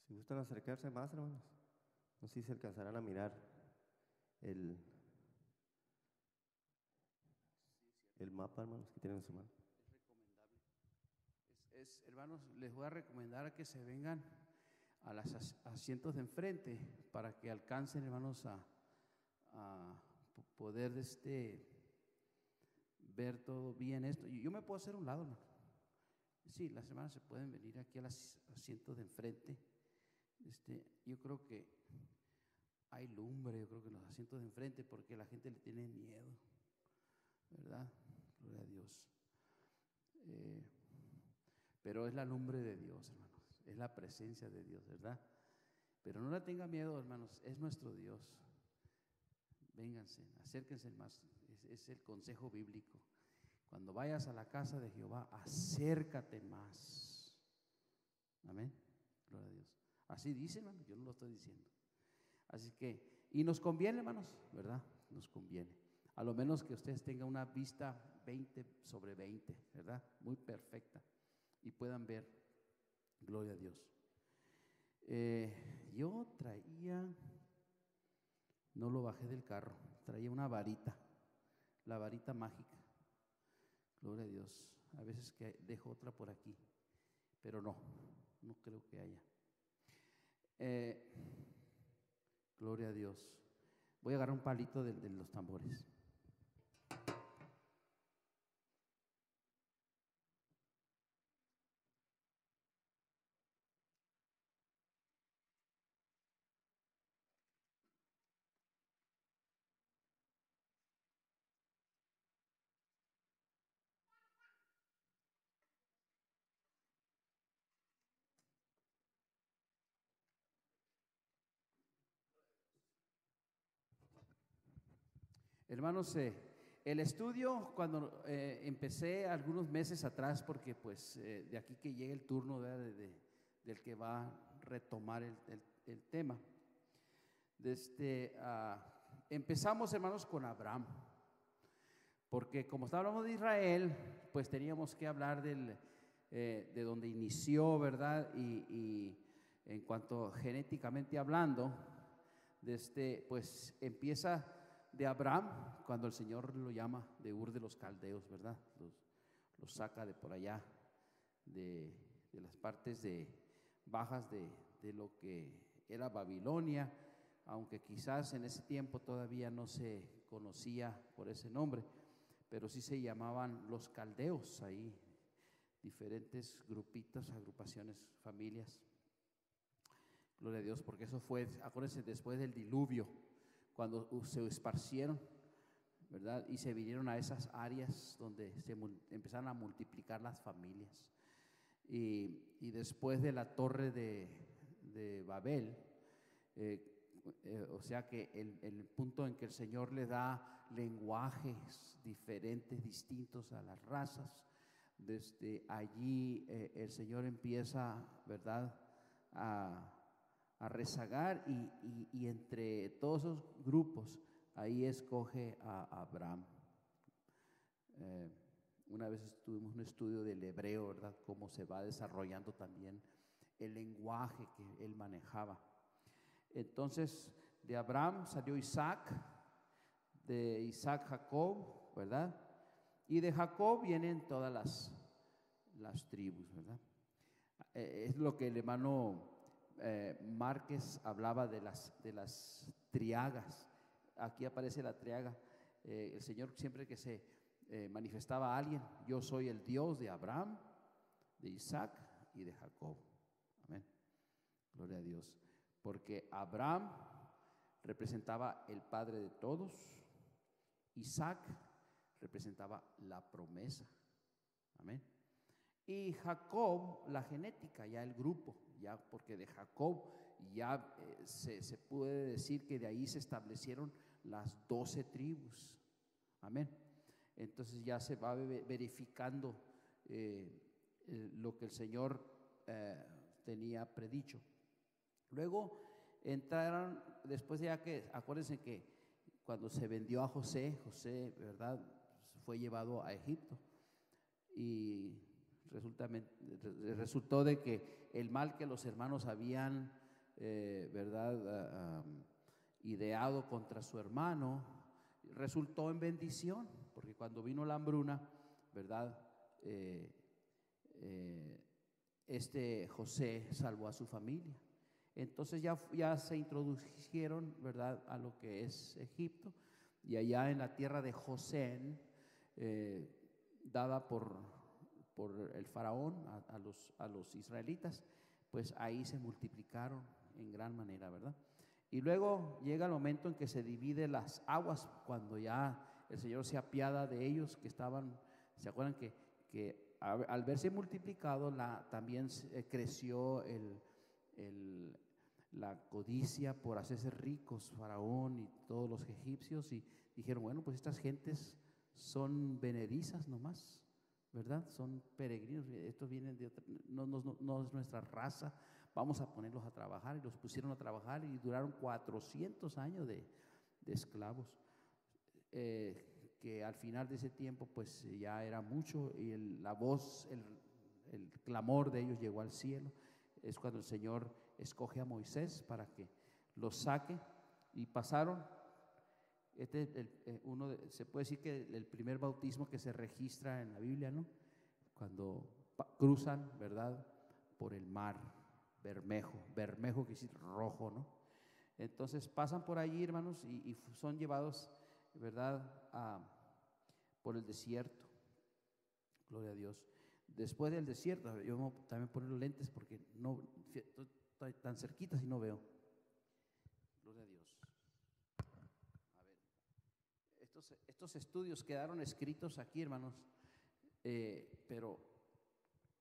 Si gustan acercarse más, hermanos, no sé si se alcanzarán a mirar el, el mapa, hermanos, que tienen en su mano. Es recomendable. Hermanos, les voy a recomendar que se vengan a los asientos de enfrente para que alcancen, hermanos, a poder ver todo bien esto. Yo me puedo hacer un lado, hermano. Sí, las hermanas se pueden venir aquí a los asientos de enfrente. Yo creo que hay lumbre, yo creo que en los asientos de enfrente, porque la gente le tiene miedo, ¿verdad? Gloria a Dios. Pero es la lumbre de Dios, hermanos, es la presencia de Dios, ¿verdad? Pero no le tenga miedo, hermanos, es nuestro Dios. Vénganse, acérquense más, es el consejo bíblico. Cuando vayas a la casa de Jehová, acércate más. Amén, gloria a Dios. Así dice, hermano, yo no lo estoy diciendo. Así que, y nos conviene, hermanos, ¿verdad? Nos conviene. A lo menos que ustedes tengan una vista 20/20, ¿verdad? Muy perfecta. Y puedan ver, gloria a Dios. Yo traía, no lo bajé del carro, traía una varita, la varita mágica. Gloria a Dios. A veces que dejo otra por aquí, pero no creo que haya. Gloria a Dios. Voy a agarrar un palito de los tambores. Hermanos, el estudio cuando empecé algunos meses atrás, porque pues de aquí que llegue el turno del que va a retomar el tema. Empezamos, hermanos, con Abraham, porque como estábamos de Israel, pues teníamos que hablar de donde inició, ¿verdad? Y en cuanto genéticamente hablando, pues empieza de Abraham, cuando el Señor lo llama de Ur de los Caldeos, ¿verdad? Los saca de por allá, de las partes bajas de lo que era Babilonia, aunque quizás en ese tiempo todavía no se conocía por ese nombre, pero sí se llamaban los caldeos ahí, diferentes grupitos, agrupaciones, familias. Gloria a Dios, porque eso fue, acuérdense, después del diluvio, cuando se esparcieron, ¿verdad? Y se vinieron a esas áreas donde empezaron a multiplicar las familias. Y después de la torre de Babel, o sea que el punto en que el Señor le da lenguajes diferentes, distintos a las razas, desde allí el Señor empieza, ¿verdad?, a rezagar y entre todos esos grupos, ahí escoge a Abraham. Una vez tuvimos un estudio del hebreo, ¿verdad?, cómo se va desarrollando también el lenguaje que él manejaba. Entonces, de Abraham salió Isaac, de Isaac Jacob, ¿verdad? Y de Jacob vienen todas las tribus, ¿verdad? Es lo que el hermano Márquez hablaba de las triagas. Aquí aparece la triaga. El Señor siempre que se manifestaba a alguien, yo soy el Dios de Abraham, de Isaac y de Jacob. Amén. Gloria a Dios. Porque Abraham representaba el padre de todos, Isaac representaba la promesa. Amén. Y Jacob, la genética, ya el grupo, ya porque de Jacob ya se puede decir que de ahí se establecieron las 12 tribus. Amén. Entonces ya se va verificando lo que el Señor tenía predicho. Luego entraron, después ya que, acuérdense que cuando se vendió a José, ¿verdad?, fue llevado a Egipto y resultó de que el mal que los hermanos habían, ¿verdad? Ideado contra su hermano, resultó en bendición, porque cuando vino la hambruna, ¿verdad? José salvó a su familia. Entonces ya se introdujeron, ¿verdad?, a lo que es Egipto, y allá en la tierra de Gosén, dada por el faraón a los israelitas, pues ahí se multiplicaron en gran manera, ¿verdad? Y luego llega el momento en que se dividen las aguas, cuando ya el Señor se apiada de ellos que estaban, ¿se acuerdan que al verse multiplicado también creció la codicia por hacerse ricos, faraón y todos los egipcios, y dijeron, bueno, pues estas gentes son venedizas nomás, ¿verdad? Son peregrinos, estos vienen de otra, no es nuestra raza, vamos a ponerlos a trabajar, y los pusieron a trabajar y duraron 400 años de esclavos, que al final de ese tiempo pues ya era mucho, y la voz, el clamor de ellos llegó al cielo. Es cuando el Señor escoge a Moisés para que los saque, y pasaron. Se puede decir que el primer bautismo que se registra en la Biblia, ¿no? Cuando cruzan, ¿verdad?, por el mar Bermejo quiere decir rojo, ¿no? Entonces pasan por allí, hermanos, y son llevados, ¿verdad?, por el desierto. Gloria a Dios. Después del desierto, yo voy a también poner los lentes porque no estoy tan cerquita si no veo. Gloria a Dios. A ver, estos estudios quedaron escritos aquí, hermanos, pero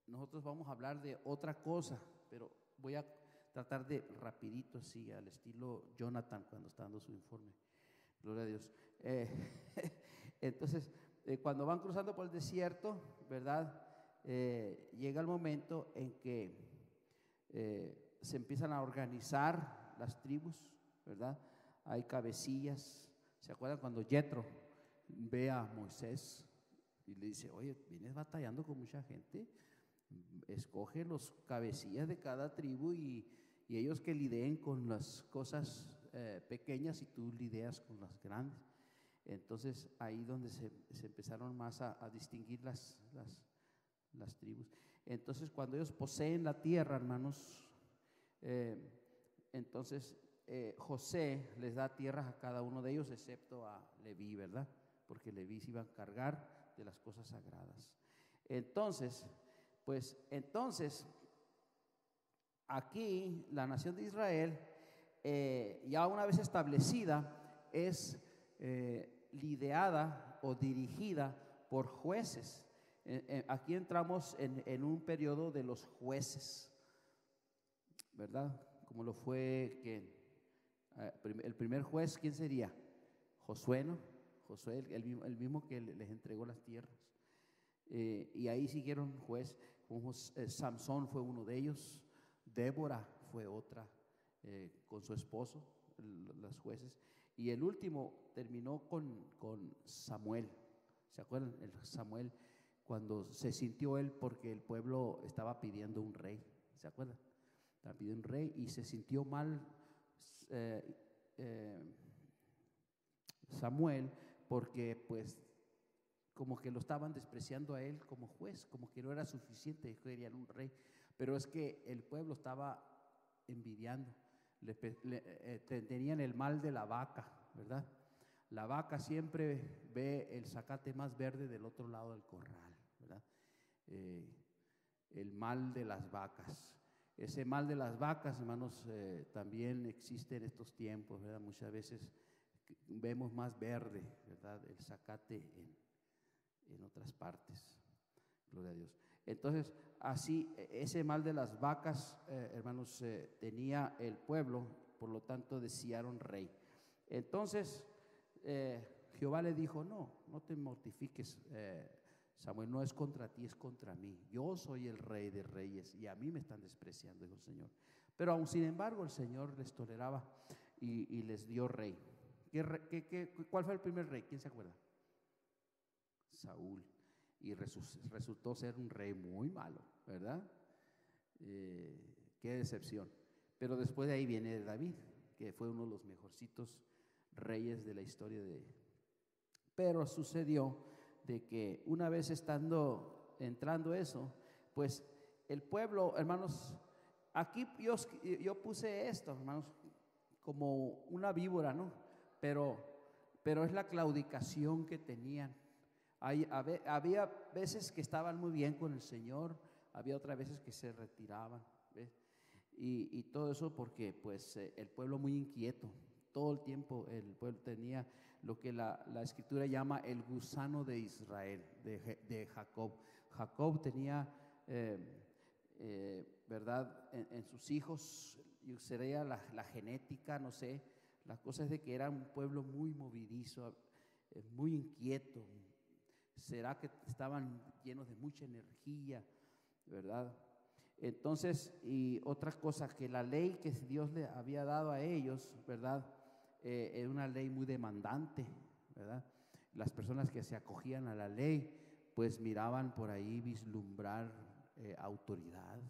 nosotros vamos a hablar de otra cosa, pero voy a tratar de rapidito, así, al estilo Jonathan cuando está dando su informe. Gloria a Dios. Entonces, cuando van cruzando por el desierto, ¿verdad?, llega el momento en que se empiezan a organizar las tribus, ¿verdad? Hay cabecillas. ¿Se acuerdan cuando Yetro ve a Moisés y le dice, oye, vienes batallando con mucha gente? Escoge los cabecillas de cada tribu y ellos que lideen con las cosas pequeñas, y tú lidias con las grandes. Entonces ahí donde se empezaron más a distinguir las tribus. Entonces cuando ellos poseen la tierra, hermanos, entonces José les da tierras a cada uno de ellos, excepto a Leví, ¿verdad? Porque Leví se iba a encargar de las cosas sagradas. Entonces, aquí la nación de Israel, ya una vez establecida, es liderada o dirigida por jueces. Aquí entramos en un periodo de los jueces, ¿verdad? Como lo fue el primer juez, ¿quién sería? Josué, ¿no? Josué, el mismo que les entregó las tierras. Y ahí siguieron jueces. Samson fue uno de ellos. Débora fue otra, con su esposo, los jueces. Y el último terminó con Samuel. ¿Se acuerdan? Samuel, cuando se sintió él, porque el pueblo estaba pidiendo un rey. ¿Se acuerdan? Estaba pidiendo un rey y se sintió mal Samuel, porque pues como que lo estaban despreciando a él como juez, como que no era suficiente, querían un rey. Pero es que el pueblo estaba envidiando, tenían el mal de la vaca, ¿verdad? La vaca siempre ve el zacate más verde del otro lado del corral, ¿verdad? El mal de las vacas. Ese mal de las vacas, hermanos, también existe en estos tiempos, ¿verdad? Muchas veces vemos más verde, ¿verdad?, el zacate en otras partes. Gloria a Dios. Entonces, así, ese mal de las vacas, hermanos, tenía el pueblo, por lo tanto desearon rey. Entonces, Jehová le dijo, no te mortifiques, Samuel, no es contra ti, es contra mí. Yo soy el rey de reyes y a mí me están despreciando, dijo el Señor. Pero aún sin embargo el Señor les toleraba y les dio rey. ¿Cuál fue el primer rey? ¿Quién se acuerda? Saúl. y resultó ser un rey muy malo, ¿verdad? Qué decepción. Pero después de ahí viene David, que fue uno de los mejorcitos reyes de la historia de... Pero sucedió de que una vez entrando eso, pues el pueblo, hermanos, aquí yo puse esto, hermanos, como una víbora, ¿no? Pero es la claudicación que tenían. Había veces que estaban muy bien con el Señor, había otras veces que se retiraban, ¿ves? Y todo eso porque pues el pueblo muy inquieto, todo el tiempo el pueblo tenía lo que la escritura llama el gusano de Israel, de Jacob. Jacob tenía, ¿verdad? En sus hijos, sería la genética, no sé, la cosa es de que era un pueblo muy movidizo, muy inquieto. ¿Será que estaban llenos de mucha energía, verdad? Entonces, y otra cosa, que la ley que Dios le había dado a ellos, ¿verdad? Era una ley muy demandante, ¿verdad? Las personas que se acogían a la ley, pues miraban por ahí vislumbrar autoridad,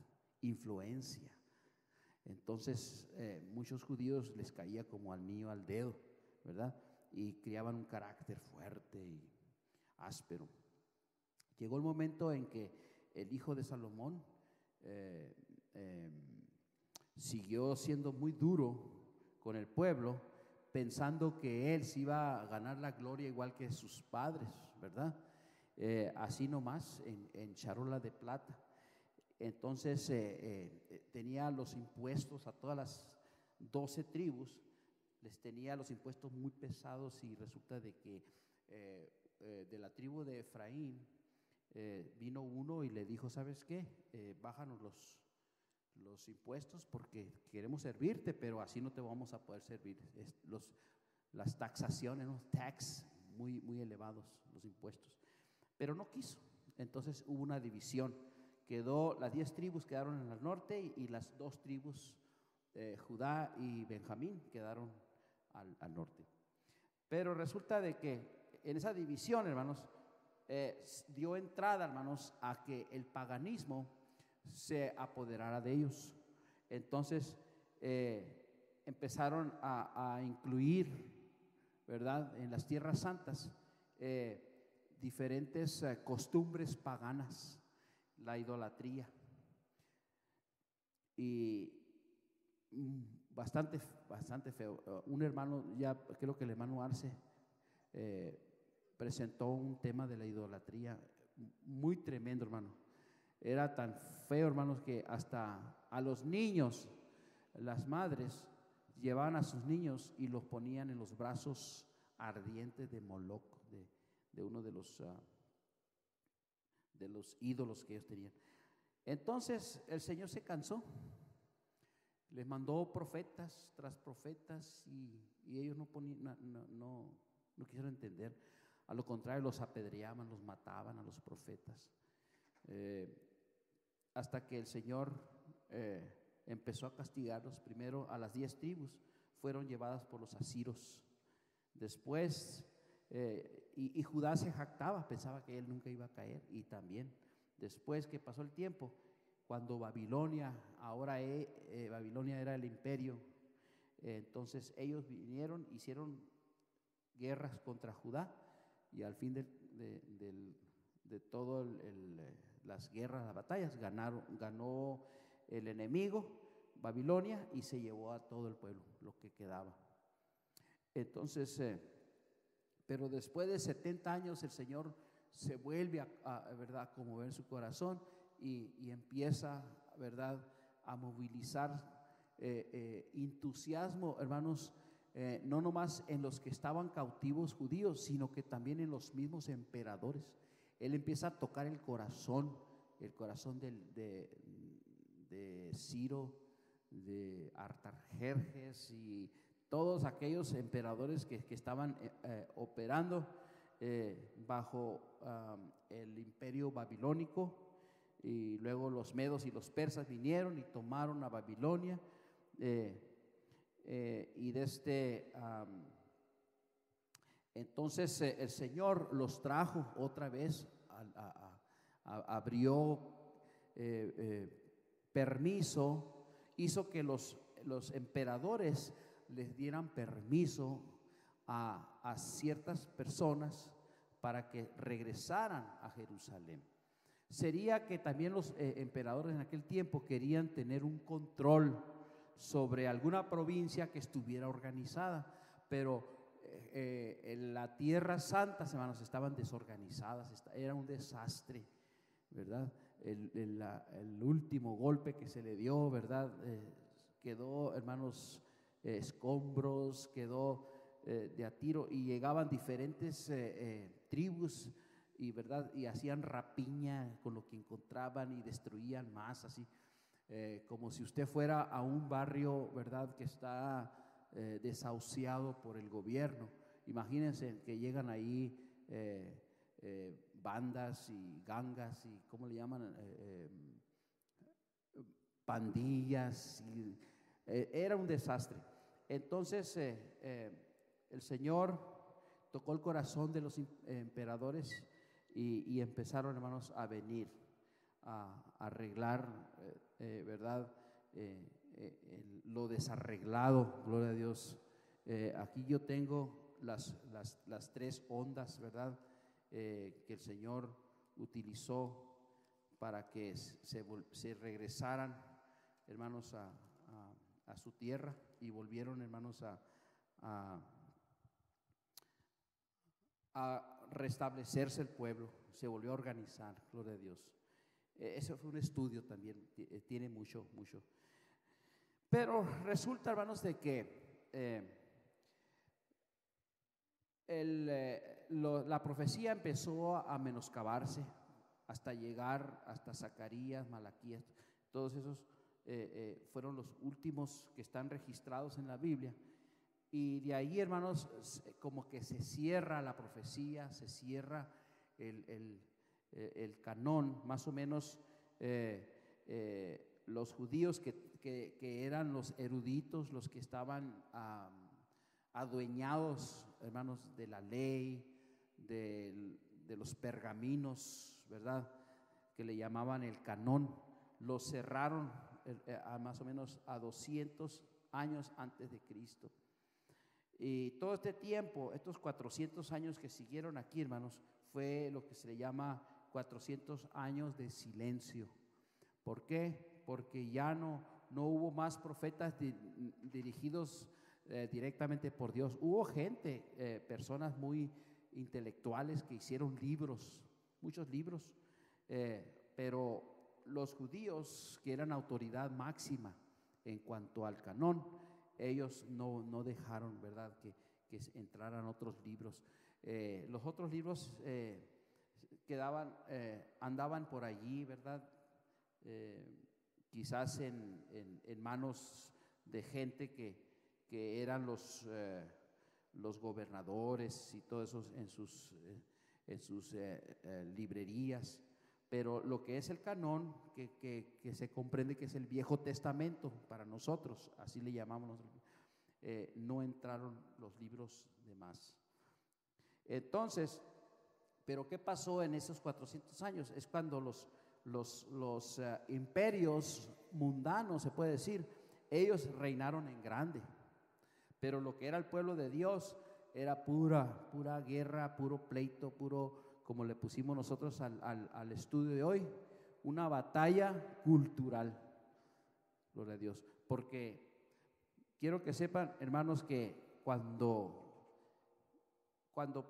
influencia. Entonces, muchos judíos les caía como al niño al dedo, ¿verdad? Y criaban un carácter fuerte y áspero. Llegó el momento en que el hijo de Salomón siguió siendo muy duro con el pueblo, pensando que él se iba a ganar la gloria igual que sus padres, ¿verdad? Así nomás, en charola de plata. Entonces tenía los impuestos a todas las 12 tribus, les tenía los impuestos muy pesados, y resulta de que de la tribu de Efraín vino uno y le dijo: ¿sabes qué? Bájanos los impuestos porque queremos servirte, pero así no te vamos a poder servir. Las taxaciones, ¿no? Tax, muy, muy elevados los impuestos. Pero no quiso. Entonces hubo una división. Las 10 tribus quedaron en el norte y las 2 tribus, Judá y Benjamín, quedaron al norte. Pero resulta de que en esa división, hermanos, dio entrada, hermanos, a que el paganismo se apoderara de ellos. Entonces empezaron a incluir, ¿verdad?, en las tierras santas diferentes costumbres paganas, la idolatría, y bastante feo. Un hermano, ya creo que el hermano Arce presentó un tema de la idolatría muy tremendo, hermano. Era tan feo, hermanos, que hasta a los niños, las madres llevaban a sus niños y los ponían en los brazos ardientes de Moloch, de uno de los ídolos que ellos tenían. Entonces el Señor se cansó, les mandó profetas tras profetas, y ellos no quisieron entender. A lo contrario, los apedreaban, los mataban a los profetas, hasta que el Señor empezó a castigarlos. Primero a las 10 tribus fueron llevadas por los asiros. Después y Judá se jactaba, pensaba que él nunca iba a caer, y también después que pasó el tiempo, cuando Babilonia, Babilonia era el imperio, entonces ellos vinieron, hicieron guerras contra Judá, y al fin de todo las guerras, las batallas, ganó el enemigo, Babilonia, y se llevó a todo el pueblo, lo que quedaba. Entonces, pero después de 70 años el Señor se vuelve ¿verdad?, a conmover su corazón, y empieza, ¿verdad?, a movilizar entusiasmo, hermanos, no nomás en los que estaban cautivos judíos, sino que también en los mismos emperadores. Él empieza a tocar el corazón de Ciro, de Artajerjes y todos aquellos emperadores que estaban operando bajo el imperio babilónico. Y luego los medos y los persas vinieron y tomaron a Babilonia, y entonces el Señor los trajo otra vez abrió permiso, hizo que los emperadores les dieran permiso a ciertas personas para que regresaran a Jerusalén. Sería que también los emperadores en aquel tiempo querían tener un control sobre alguna provincia que estuviera organizada, pero en la Tierra Santa, hermanos, estaban desorganizadas, era un desastre, ¿verdad? El último golpe que se le dio, ¿verdad? Quedó, hermanos, escombros, quedó de a tiro, y llegaban diferentes tribus y, ¿verdad? Y hacían rapiña con lo que encontraban y destruían más, así como si usted fuera a un barrio, ¿verdad? Que está desahuciado por el gobierno. Imagínense que llegan ahí bandas y gangas y ¿cómo le llaman? Pandillas. Era un desastre. Entonces el Señor tocó el corazón de los emperadores y empezaron, hermanos, a venir a arreglar, ¿verdad? Lo desarreglado, gloria a Dios. Aquí yo tengo las tres ondas, ¿verdad? Que el Señor utilizó para que se regresaran, hermanos, a su tierra, y volvieron, hermanos, a restablecerse el pueblo, se volvió a organizar, gloria a Dios. Eso fue un estudio también, tiene mucho. Pero resulta, hermanos, de que la profecía empezó a menoscabarse hasta llegar hasta Zacarías, Malaquías. Todos esos fueron los últimos que están registrados en la Biblia. Y de ahí, hermanos, como que se cierra la profecía, se cierra el canón, más o menos. Los judíos que eran los eruditos, los que estaban adueñados, hermanos, de la ley, de los pergaminos, ¿verdad? Que le llamaban el canón, lo cerraron más o menos a 200 años antes de Cristo. Y todo este tiempo, estos 400 años que siguieron aquí, hermanos, fue lo que se le llama 400 años de silencio. ¿Por qué? Porque ya no hubo más profetas dirigidos directamente por Dios. Hubo gente, personas muy intelectuales que hicieron libros, muchos libros, pero los judíos, que eran autoridad máxima en cuanto al canón, ellos no dejaron, ¿verdad?, que entraran otros libros. Los otros libros andaban por allí, ¿verdad? Quizás en manos de gente que eran los gobernadores y todo eso en sus librerías. Pero lo que es el canón, que se comprende que es el Viejo Testamento para nosotros, así le llamamos, no entraron los libros de más. Entonces, ¿pero qué pasó en esos 400 años? Es cuando los imperios mundanos, se puede decir, ellos reinaron en grande. Pero lo que era el pueblo de Dios era pura guerra, puro pleito, puro, como le pusimos nosotros al estudio de hoy, una batalla cultural. Gloria a Dios. Porque quiero que sepan, hermanos, que cuando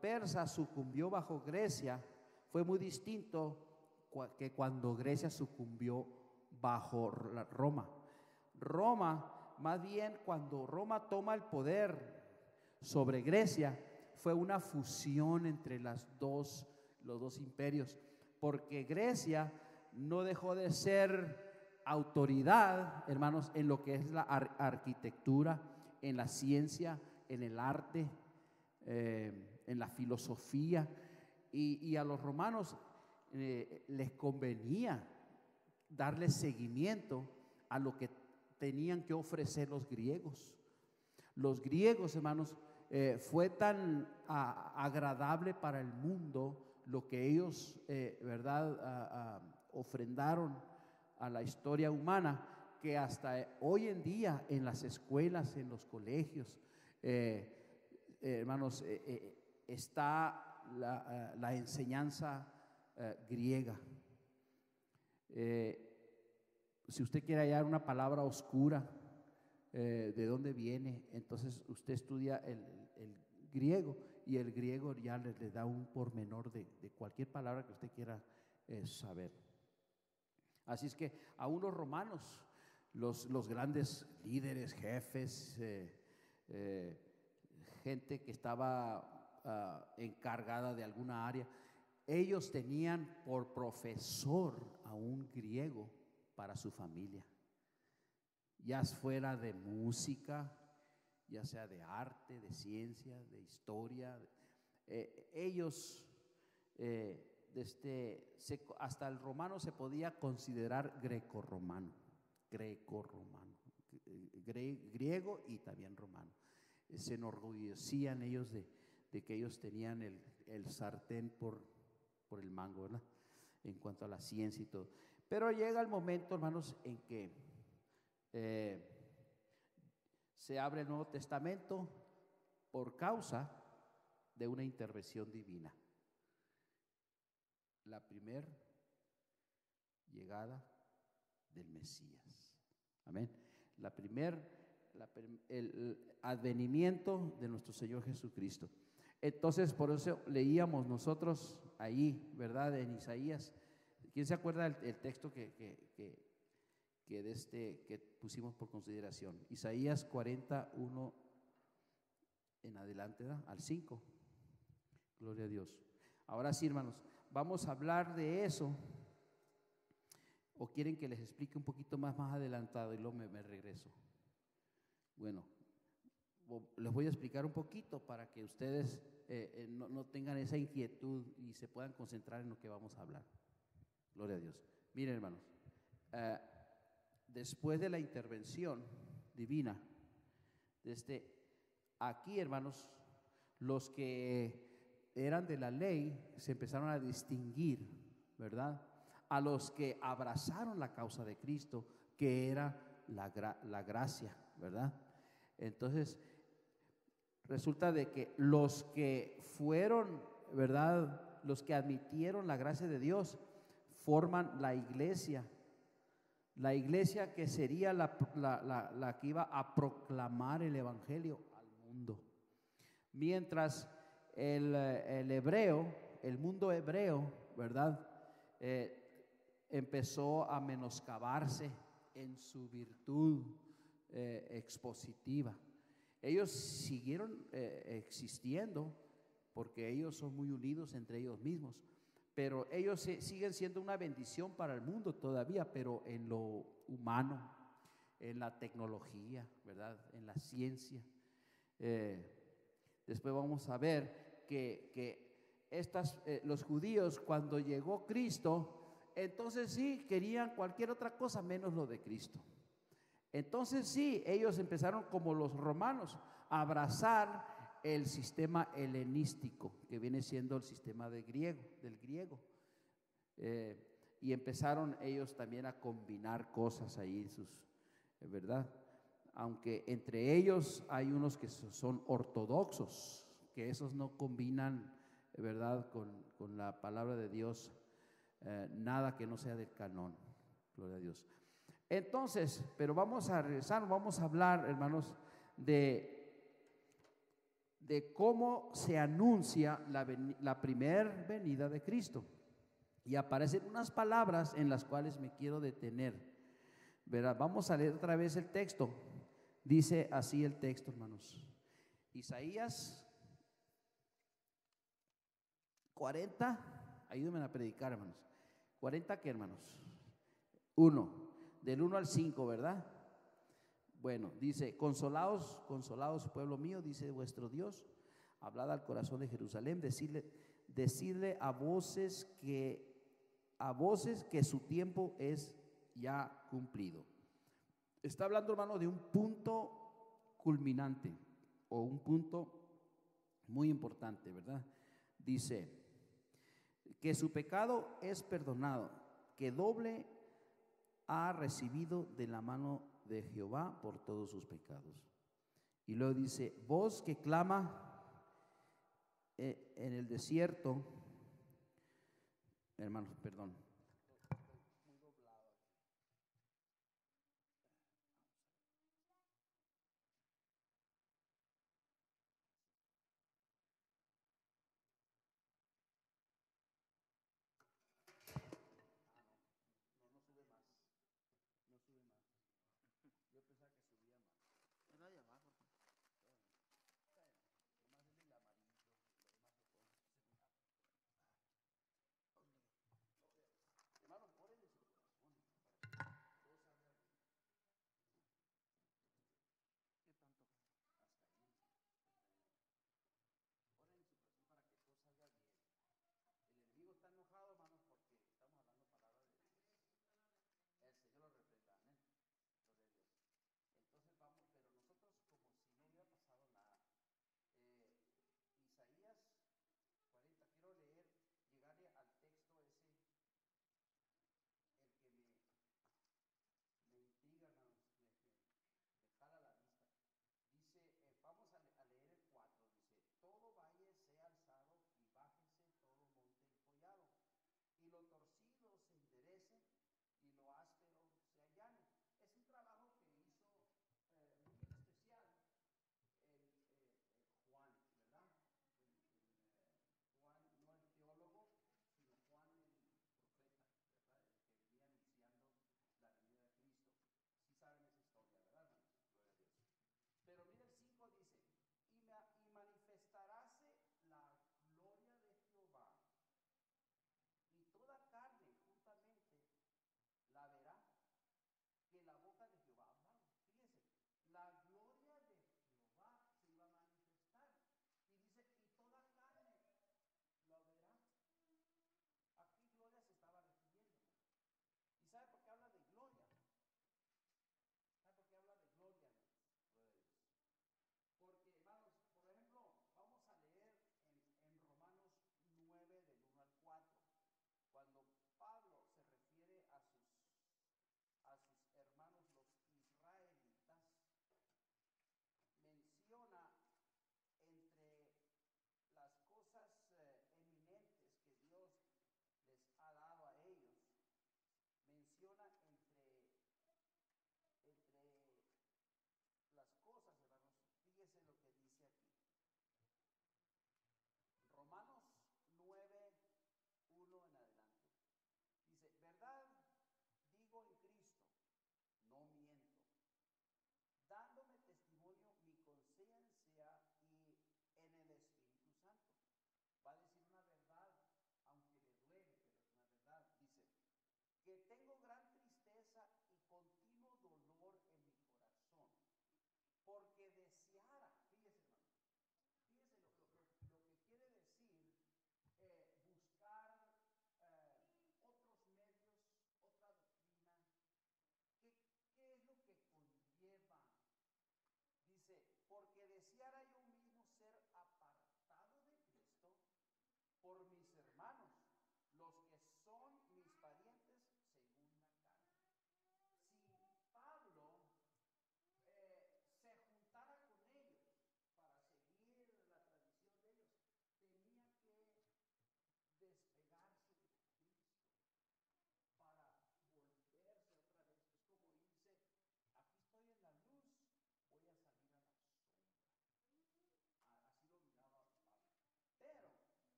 Persia sucumbió bajo Grecia, fue muy distinto que cuando Grecia sucumbió bajo Roma. Más bien, cuando Roma toma el poder sobre Grecia, fue una fusión entre los dos imperios, porque Grecia no dejó de ser autoridad, hermanos, en lo que es la arquitectura, en la ciencia, en el arte, en la filosofía, y a los romanos les convenía darle seguimiento a lo que tenían que ofrecer los griegos. Los griegos, hermanos, fue tan agradable para el mundo lo que ellos, ¿verdad? Ofrendaron a la historia humana, que hasta hoy en día en las escuelas, en los colegios, hermanos, está la enseñanza griega. Si usted quiere hallar una palabra oscura, de dónde viene, entonces usted estudia el griego, y el griego ya le da un pormenor de cualquier palabra que usted quiera saber. Así es que a unos romanos, los grandes líderes, jefes, gente que estaba encargada de alguna área, ellos tenían por profesor a un griego para su familia, ya fuera de música, ya sea de arte, de ciencia, de historia. Ellos, hasta el romano se podía considerar grecorromano, griego y también romano. Se enorgullecían ellos de que ellos tenían el sartén por el mango, ¿verdad? En cuanto a la ciencia y todo. Pero llega el momento, hermanos, en que se abre el Nuevo Testamento por causa de una intervención divina. La primera llegada del Mesías. Amén. El advenimiento de nuestro Señor Jesucristo. Entonces, por eso leíamos nosotros ahí, ¿verdad? En Isaías. ¿Quién se acuerda el texto que pusimos por consideración? Isaías 41 en adelante, ¿verdad? Al 5. Gloria a Dios. Ahora sí, hermanos, vamos a hablar de eso. ¿O quieren que les explique un poquito más adelantado y luego me regreso? Bueno, les voy a explicar un poquito para que ustedes no tengan esa inquietud y se puedan concentrar en lo que vamos a hablar. Gloria a Dios. Miren, hermanos, después de la intervención divina, aquí, hermanos, los que eran de la ley se empezaron a distinguir, ¿verdad? A los que abrazaron la causa de Cristo, que era la gracia, ¿verdad? Entonces, resulta de que los que fueron, ¿verdad? Los que admitieron la gracia de Dios forman la iglesia que sería la que iba a proclamar el evangelio al mundo. Mientras el mundo hebreo, ¿verdad? Empezó a menoscabarse en su virtud expositiva. Ellos siguieron existiendo porque ellos son muy unidos entre ellos mismos, pero ellos siguen siendo una bendición para el mundo todavía, pero en lo humano, en la tecnología, ¿verdad? En la ciencia. Después vamos a ver que los judíos, cuando llegó Cristo, entonces sí querían cualquier otra cosa menos lo de Cristo. Entonces sí, ellos empezaron como los romanos a abrazar el sistema helenístico, que viene siendo el sistema del griego. Y empezaron ellos también a combinar cosas ahí, ¿verdad? Aunque entre ellos hay unos que son ortodoxos, que esos no combinan, ¿verdad? Con la palabra de Dios, nada que no sea del canón. Gloria a Dios. Entonces, pero vamos a regresar, vamos a hablar, hermanos, de cómo se anuncia la primera venida de Cristo. Y aparecen unas palabras en las cuales me quiero detener, ¿verdad? Vamos a leer otra vez el texto. Dice así el texto, hermanos. Isaías 40, ayúdenme a predicar, hermanos. 40, ¿qué, hermanos? 1, del 1 al 5, ¿verdad? Bueno, dice: consolaos, pueblo mío, dice vuestro Dios, hablad al corazón de Jerusalén, decidle a voces que su tiempo es ya cumplido. Está hablando, hermano, de un punto culminante o un punto muy importante, ¿verdad? Dice: que su pecado es perdonado, que doble ha recibido de la mano de Jehová por todos sus pecados. Y luego dice, voz que clama en el desierto, hermanos, perdón.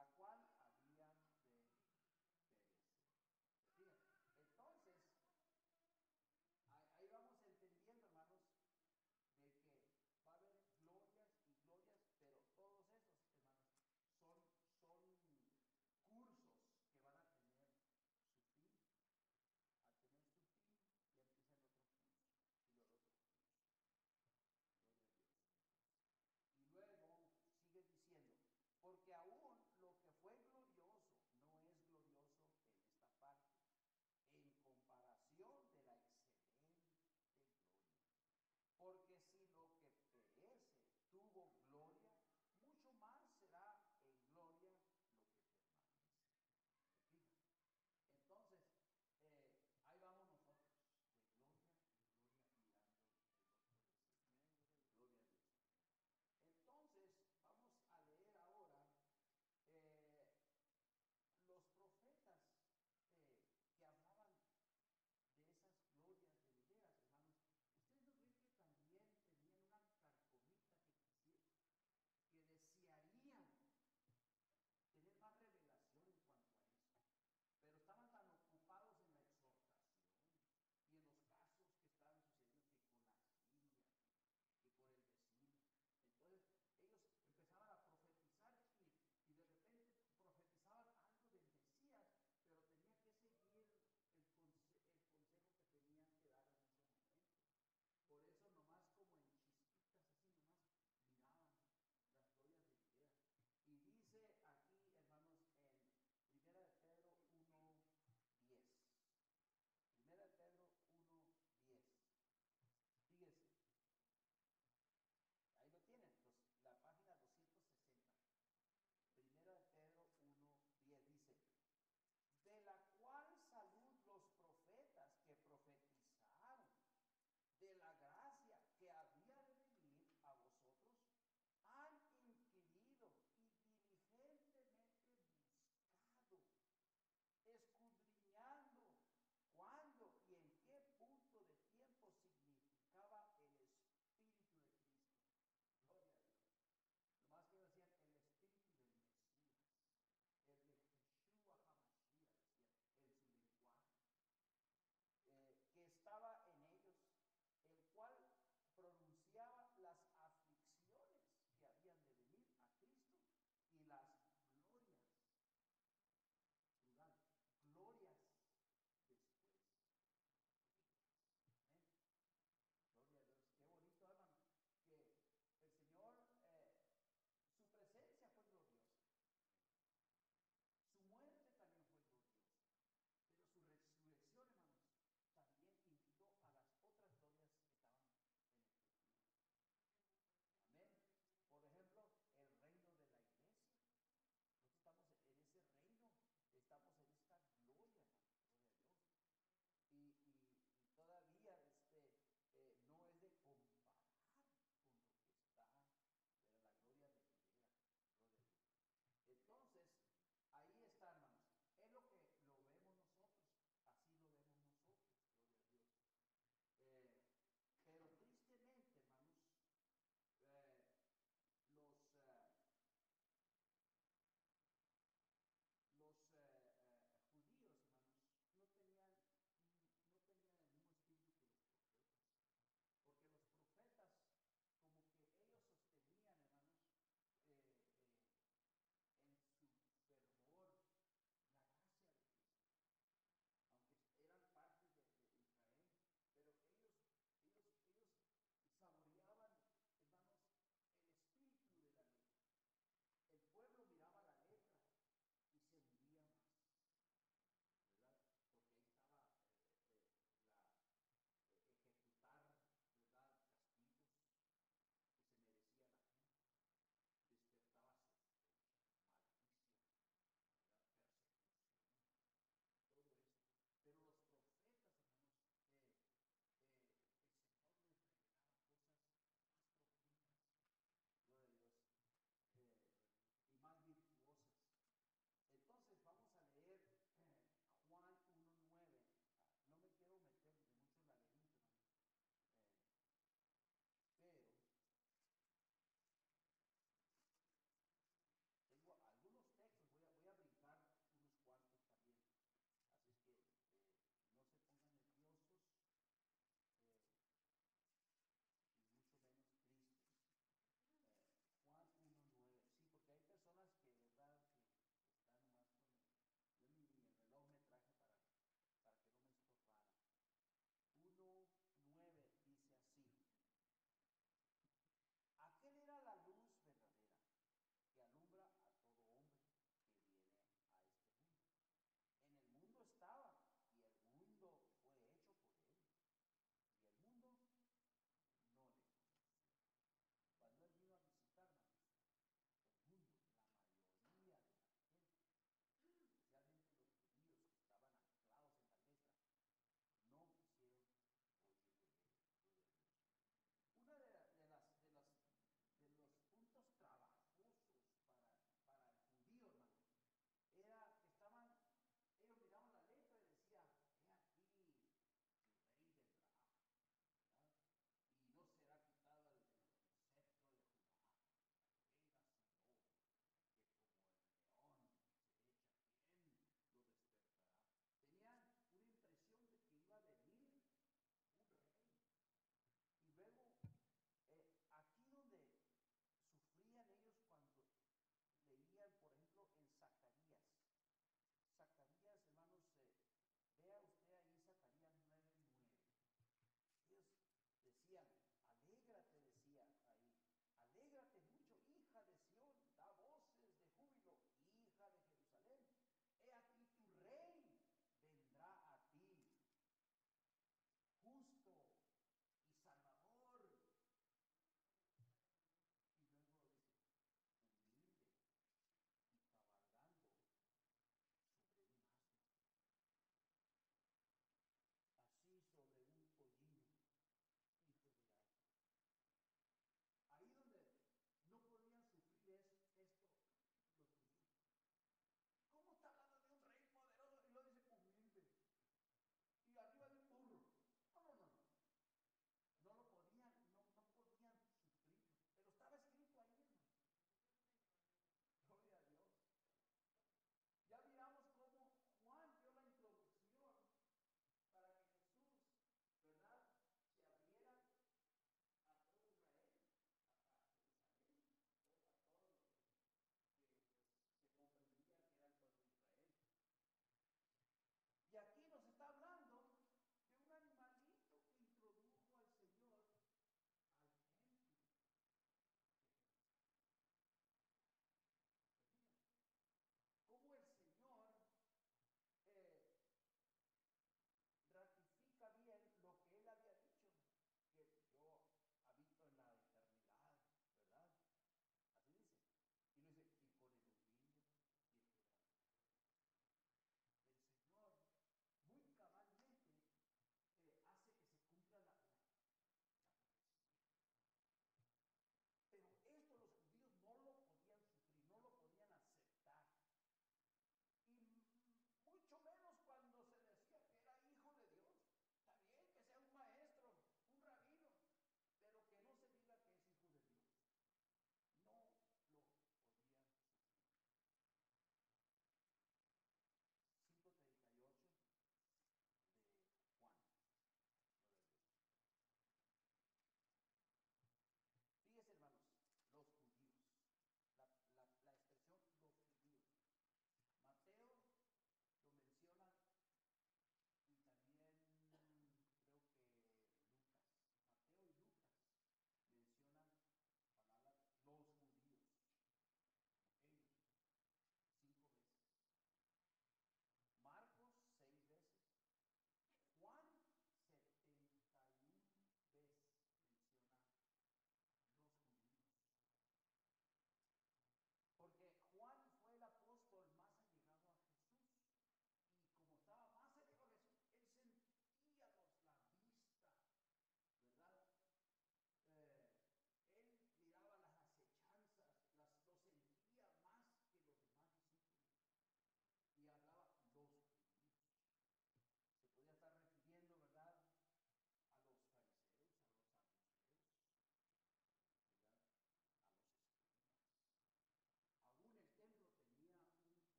la cual habían de perecer. Fíjense, entonces, ahí vamos entendiendo, hermanos, de que va a haber glorias y glorias, pero todos esos, hermanos, son cursos que van a tener su fin. Al tener su fin, ya empieza el otro curso, y luego otro curso. Gloria a Dios. Y luego sigue diciendo, porque aún lo que fue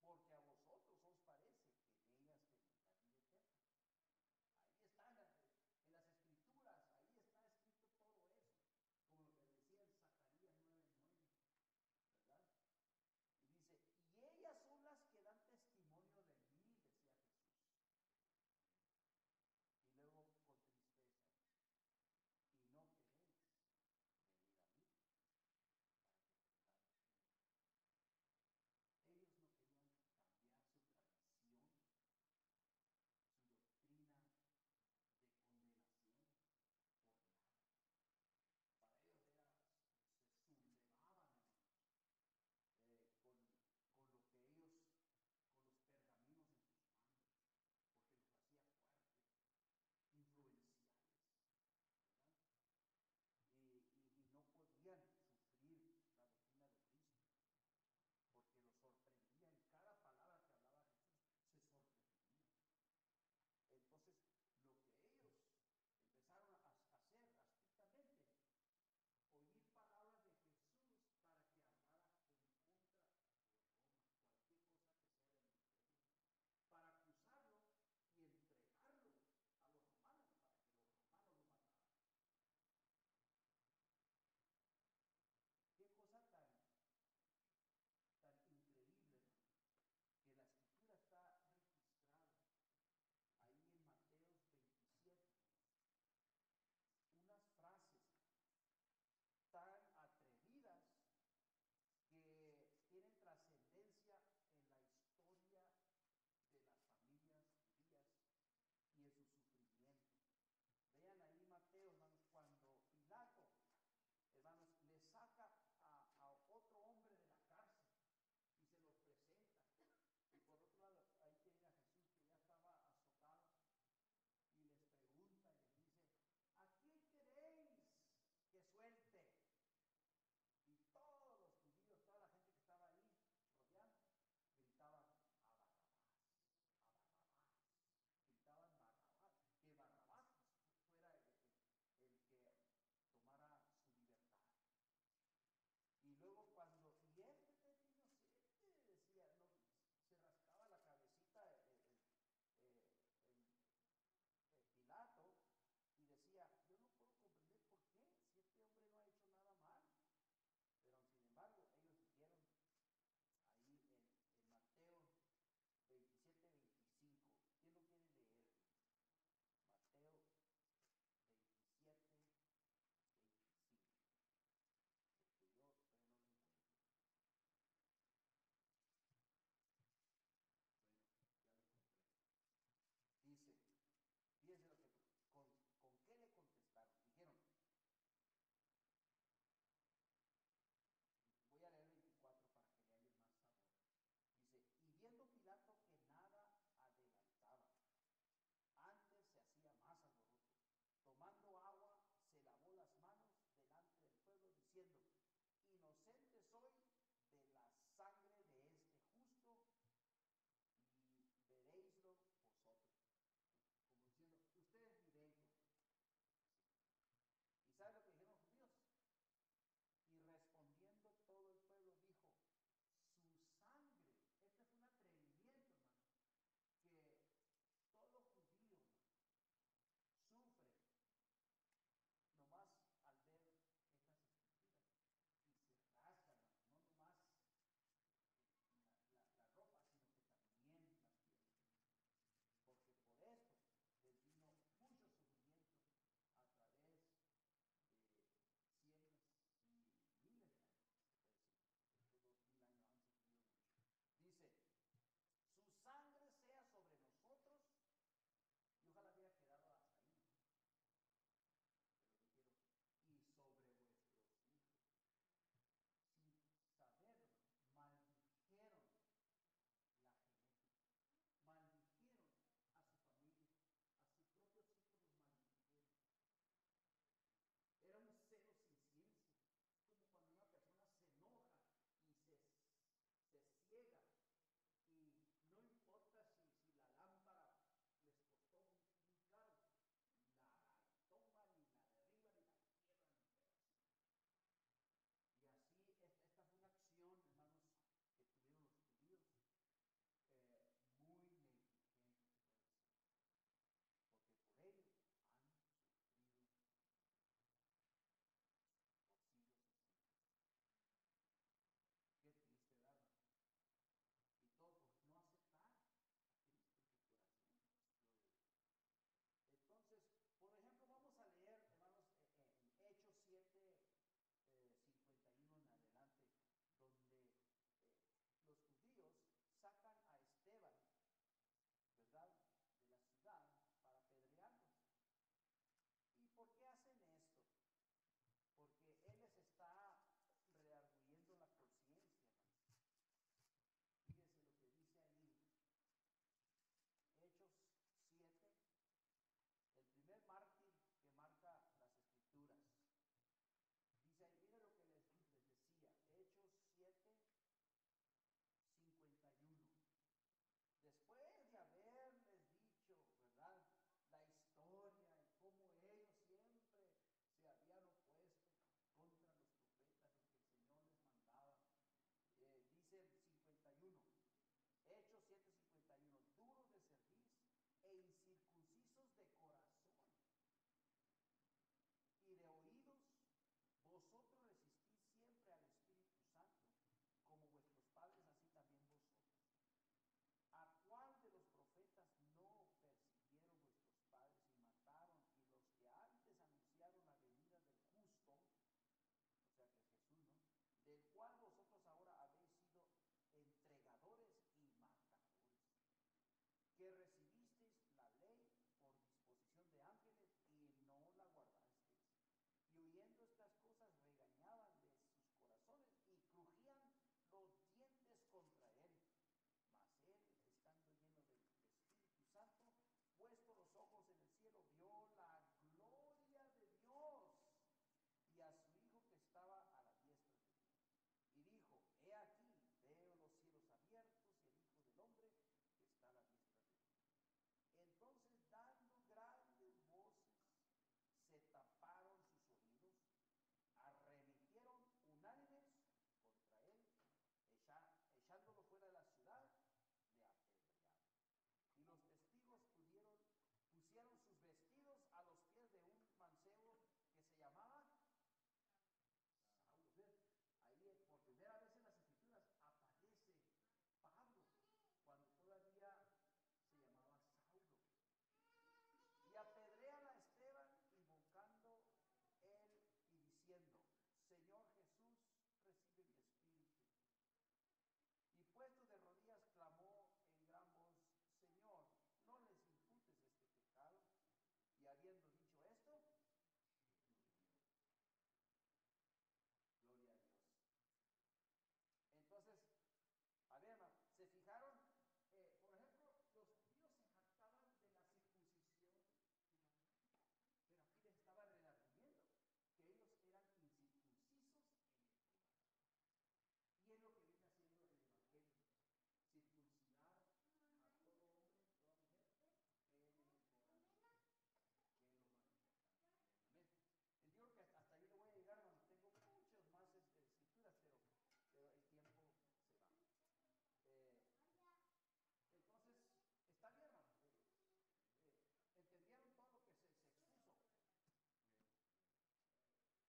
porque